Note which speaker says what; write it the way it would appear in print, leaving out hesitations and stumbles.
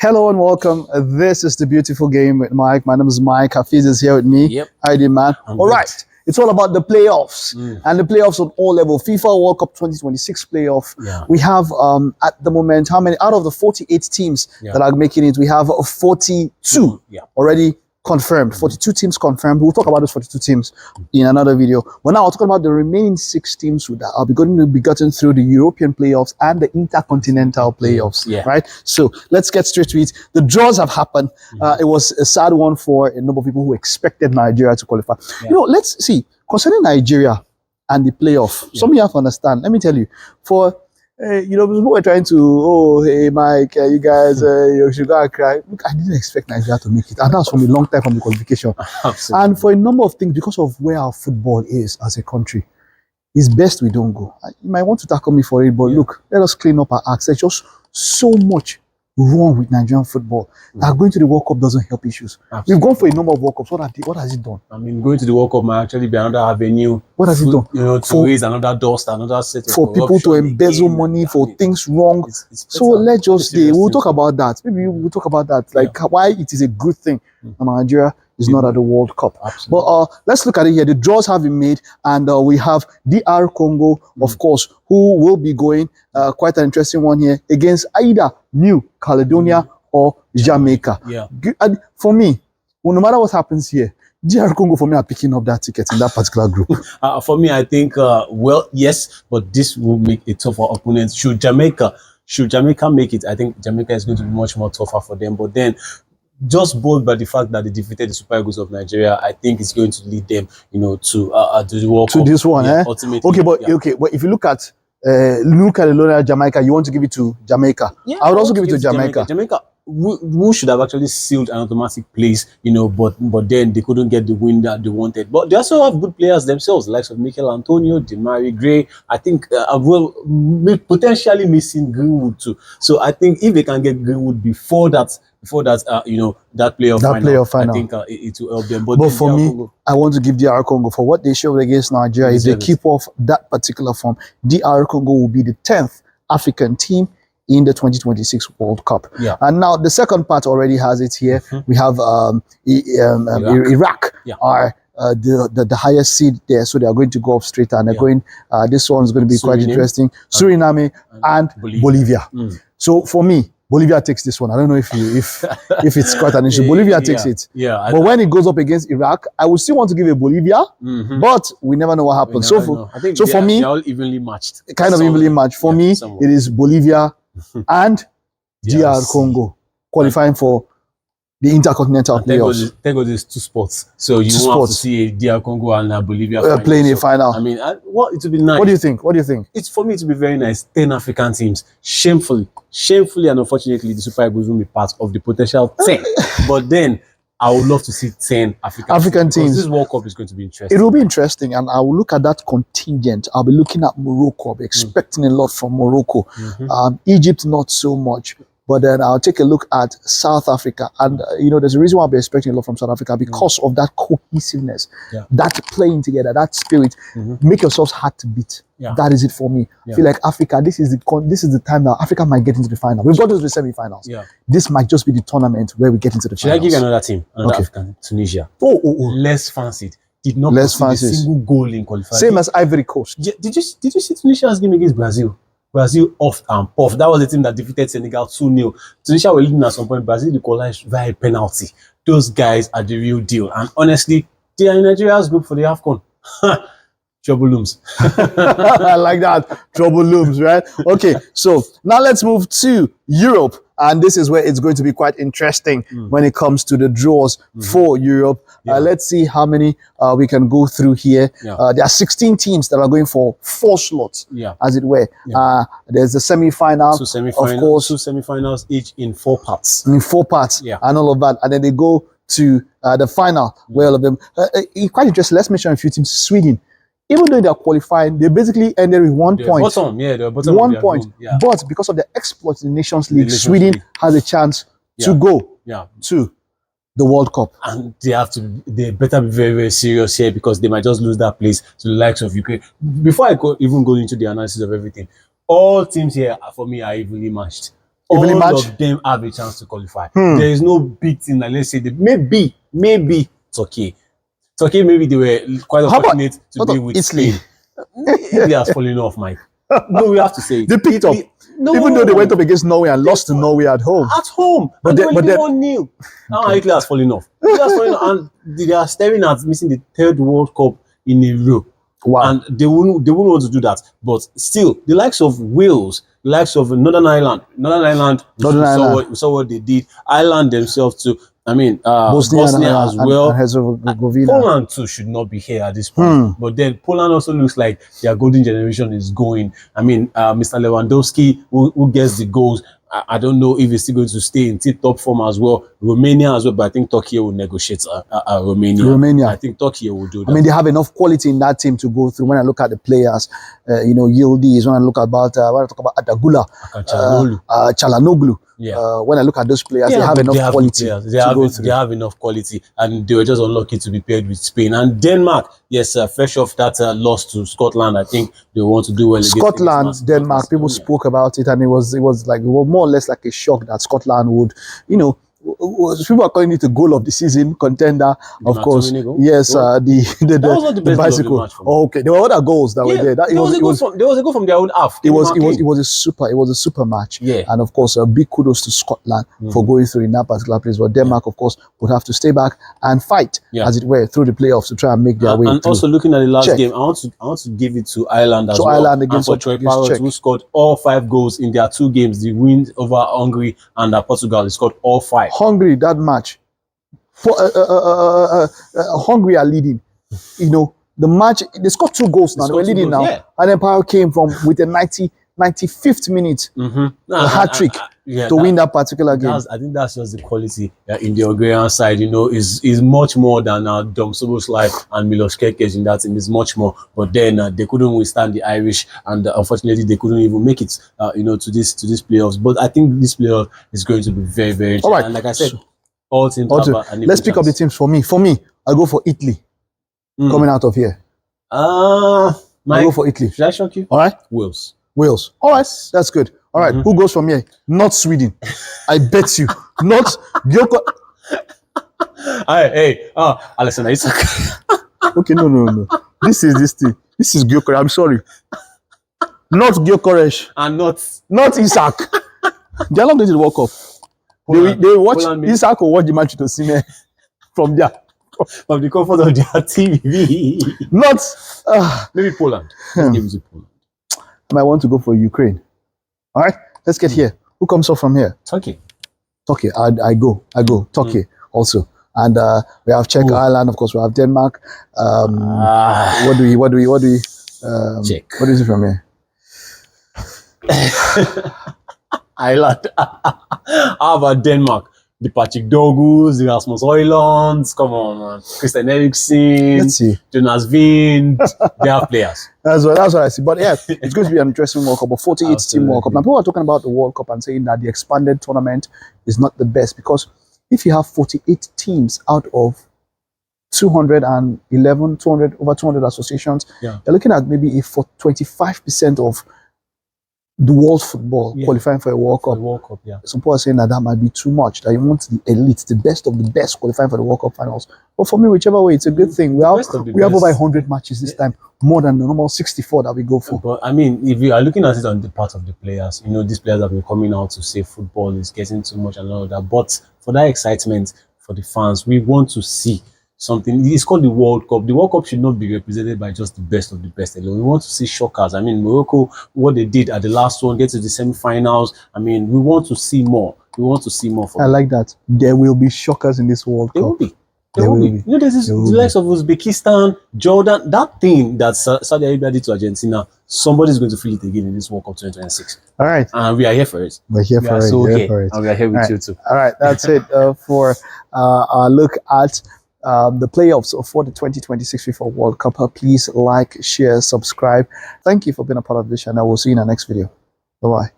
Speaker 1: Hello and welcome. This is the Beautiful Game with Mike. My name is Mike. Hafiz is here with me.
Speaker 2: Yep.
Speaker 1: How you doing, man? All right. It's all about the playoffs and the playoffs on all levels. FIFA World Cup 2026 playoff.
Speaker 2: Yeah.
Speaker 1: We have at the moment, how many out of the 48 teams that are making it? We have 42 already confirmed. 42 teams confirmed. We'll talk about those 42 teams in another video. But now I'll talk about the remaining 6 teams that are going to be gotten through the European playoffs and the Intercontinental playoffs. Right? So let's get straight to it. The draws have happened. It was a sad one for a number of people who expected Nigeria to qualify. You know, let's see. Concerning Nigeria and the playoff, some of you have to understand. Let me tell you, for you know, people were trying to, oh, hey, Mike, you guys, you should go and cry. Look, I didn't expect Nigeria to make it. And that's from a long time from the qualification. Absolutely. And for a number of things, because of where our football is as a country, it's best we don't go. You might want to tackle me for it, but look, let us clean up our acts. There's just so much wrong with Nigerian football. That going to the World Cup doesn't help issues. Absolutely. We've gone for a number of World Cups. What has it done? I mean,
Speaker 2: going to the World Cup might actually be another avenue.
Speaker 1: What has it done?
Speaker 2: You know, to raise another dust, another set of
Speaker 1: for people to embezzle money for things wrong. So let's just we'll talk about that. Maybe we'll talk about that, like why it is a good thing that Nigeria is not at the World Cup. Absolutely. But let's look at it here. The draws have been made, and we have DR Congo, of course, who will be going, quite an interesting one here, against either New Caledonia or Jamaica. And for me, well, no matter what happens here, DR Congo for me are picking up that ticket in that particular group.
Speaker 2: For me, I think, well, yes, but this will make a tougher opponent. Should Jamaica make it, I think Jamaica is going to be much more tougher for them. But then, just bold by the fact that they defeated the Super Eagles of Nigeria, I think it's going to lead them, you know, to the World Cup.
Speaker 1: To this one,
Speaker 2: ultimately.
Speaker 1: Okay, but if you look at New Caledonia, Jamaica, you want to give it to Jamaica.
Speaker 2: Yeah,
Speaker 1: I would also give it to Jamaica.
Speaker 2: Jamaica, who should have actually sealed an automatic place, you know, but then they couldn't get the win that they wanted. But they also have good players themselves, the likes of Mikel Antonio, Demari Gray. I think potentially missing Greenwood too. So I think if they can get Greenwood before that, you know, that playoff final, I think it will help them.
Speaker 1: But for me, Congo, I want to give DR Congo for what they showed against Nigeria. If they keep off that particular form, DR Congo will be the 10th African team in the 2026 World Cup. And now the second part already has it here. We have Iraq are the highest seed there, so they are going to go up straight, and they're going. This one's going to be quite interesting. Suriname and Bolivia. So for me, Bolivia takes this one. I don't know if it's quite an issue. Bolivia takes it. But when it goes up against Iraq, I would still want to give it Bolivia, but we never know what happens. So for me,
Speaker 2: they're all evenly matched.
Speaker 1: Kind of evenly matched. For me, it is Bolivia and DR Congo qualifying for the Intercontinental playoffs.
Speaker 2: There go these 2 spots. So you want to see DR Congo and Bolivia
Speaker 1: playing a final.
Speaker 2: I mean, it would be nice.
Speaker 1: What do you think? What do you think?
Speaker 2: It's for me to be very nice. 10 African teams. Shamefully and unfortunately, the Super Eagles will be part of the potential 10. But then I would love to see 10 African teams. This World Cup is going to be interesting.
Speaker 1: It will be interesting, and I will look at that contingent. I'll be looking at Morocco. I'll be expecting a lot from Morocco. Egypt, not so much. But then I'll take a look at South Africa. And, you know, there's a reason why I'll be expecting a lot from South Africa, because of that cohesiveness, that playing together, that spirit. Make yourselves hard to beat. That is it for me. I feel like Africa, this is the time that Africa might get into the final. We've got to the semi-finals. This might just be the tournament where we get into the finals.
Speaker 2: Should I give you another team? Another African, Tunisia. Less fancied. Did not concede a single goal in qualifying.
Speaker 1: Same as Ivory Coast.
Speaker 2: Did you see Tunisia's game against Brazil? Brazil off and puff. That was the team that defeated Senegal 2-0. Tunisia were leading at some point. Brazil equalized via a penalty. Those guys are the real deal. And honestly, they are in Nigeria's group for the AFCON. Trouble looms.
Speaker 1: I like that. Trouble looms, right? Okay, so now let's move to Europe. And this is where it's going to be quite interesting when it comes to the draws for Europe. Let's see how many we can go through here. There are 16 teams that are going for 4 slots, as it were. There's the semi-final, of course.
Speaker 2: 2 semi-finals, each in 4 parts.
Speaker 1: In 4 parts, and all of that. And then they go to the final, where all of them. Quite interesting. Let's mention a few teams. Sweden. Even though they're qualifying, they basically ended with 1 point.
Speaker 2: They're bottom
Speaker 1: 1 point. But because of the exploits in the Nations League, Sweden has a chance to go to the World Cup.
Speaker 2: And they better be very, very serious here, because they might just lose that place to the likes of Ukraine. Before I even go into the analysis of everything, all teams here, for me, are evenly matched.
Speaker 1: Evenly
Speaker 2: all
Speaker 1: match?
Speaker 2: of them have a chance to qualify. There is no big thing like, let's say, maybe Turkey. Turkey, maybe they were quite unfortunate to be with
Speaker 1: Italy?
Speaker 2: Spain. Italy has fallen off, Mike. No, we have to say it.
Speaker 1: They picked up.
Speaker 2: No,
Speaker 1: Even though they went up against Norway and lost to Norway at home.
Speaker 2: At home.
Speaker 1: But
Speaker 2: they were 1-0. Now Italy has fallen off. Italy has fallen off, and they are staring at missing the 3rd World Cup in a row.
Speaker 1: Wow.
Speaker 2: And they wouldn't want to do that. But still, the likes of Wales, the likes of Northern Ireland, we saw what they did. Ireland themselves too. I mean, Bosnia as well.
Speaker 1: And Herzegovina.
Speaker 2: Poland too should not be here at this point. But then Poland also looks like their golden generation is going. I mean, Mr. Lewandowski, who gets the goals. I don't know if he's still going to stay in tip-top form as well. Romania as well, but I think Turkey will negotiate Romania. I think Turkey will do that.
Speaker 1: I mean, they have enough quality in that team to go through. When I look at the players, Yildiz, when I talk about Atagula, Çalhanoğlu, when I look at those players, they have enough quality.
Speaker 2: They have enough quality, and they were just unlucky to be paired with Spain and Denmark. Yes, fresh off that loss to Scotland, I think they want to do well.
Speaker 1: Scotland, Denmark, people spoke about it, and it was more or less like a shock that Scotland would, people are calling it a goal of the season contender. Of course, yes, the bicycle. Okay, there were other goals that were there. There
Speaker 2: was a goal from their own half.
Speaker 1: It was a super match.
Speaker 2: Yeah,
Speaker 1: and of course, a big kudos to Scotland for going through in that particular place. But Denmark, of course, would have to stay back and fight, as it were, through the playoffs to try and make their way.
Speaker 2: And also looking at the last game, I want to give it to Ireland as well.
Speaker 1: Ireland against
Speaker 2: Troy Parrott, who scored all 5 goals in their 2 games. The win over Hungary and Portugal. He scored all 5.
Speaker 1: Hungary, that match, Hungary are leading. The match, they scored 2 goals now. They were leading now, and then Parrott came with a 95th minute hat trick to win that particular game.
Speaker 2: I think that's just the quality in the Hungarian side. Is much more than Dom Soboslai and Milos Kerkez in that team. Is much more, but then they couldn't withstand the Irish, and unfortunately they couldn't even make it. To this playoffs. But I think this playoff is going to be very, very interesting.
Speaker 1: All right.
Speaker 2: And like I said, all teams have
Speaker 1: let's pick up the teams for me. For me, I'll go for Italy coming out of here. I'll go for Italy.
Speaker 2: Should I shock you?
Speaker 1: All right.
Speaker 2: Wales.
Speaker 1: All right, that's good. All right, who goes from here? Not Sweden. I bet you. Not Gyoko.
Speaker 2: Hey, Alexander Isak.
Speaker 1: Okay, no. This is Gyokore. I'm sorry. Not Gyökeres.
Speaker 2: And
Speaker 1: not Isak. They're not going to the World Cup. They watch Isak or watch the match to see me from there.
Speaker 2: From the comfort of their TV.
Speaker 1: Not
Speaker 2: maybe Poland. Let's give it to Poland.
Speaker 1: I might want to go for Ukraine. All right, let's get here. Who comes up from here?
Speaker 2: Turkey.
Speaker 1: I go. Turkey also. And we have Czech, Ireland, of course. We have Denmark. What do we?
Speaker 2: Czech.
Speaker 1: What is it from here?
Speaker 2: Ireland. How about Denmark? The Patrick Dogus, the Rasmus Højlund, come on, man. Christian Eriksen,
Speaker 1: Let's see.
Speaker 2: Jonas Vind, they have players.
Speaker 1: That's what I see. But yeah, it's going to be an interesting World Cup, a 48-team World Cup. Now, people are talking about the World Cup and saying that the expanded tournament is not the best, because if you have 48 teams out of 211, over 200 associations, you're looking at maybe 25% of the world football qualifying for a World Cup. Some people are saying that might be too much, that you want the elite, the best of the best qualifying for the World Cup finals. But for me, whichever way, it's a good thing. We have over 100 matches this time, more than the normal 64 that we go for.
Speaker 2: But I mean, if you are looking at it on the part of the players, these players have been coming out to say football is getting too much and all of that. But for that excitement, for the fans, we want to see something. It's called the World Cup. The World Cup should not be represented by just the best of the best alone. We want to see shockers. I mean, Morocco, what they did at the last one, get to the semi-finals. I mean, we want to see more. We want to see more.
Speaker 1: I like that. There will be shockers in this World Cup.
Speaker 2: There will be. There will be. There's the likes of Uzbekistan, Jordan. That thing that Saudi Arabia did to Argentina, somebody's going to feel it again in this World Cup 2026.
Speaker 1: All right.
Speaker 2: And we are here for it.
Speaker 1: We're here for it.
Speaker 2: So and we are here with you too.
Speaker 1: All right. That's it for our look at the playoffs for the 2026 FIFA World Cup. Please like, share, subscribe. Thank you for being a part of this channel. We'll see you in our next video. Bye-bye.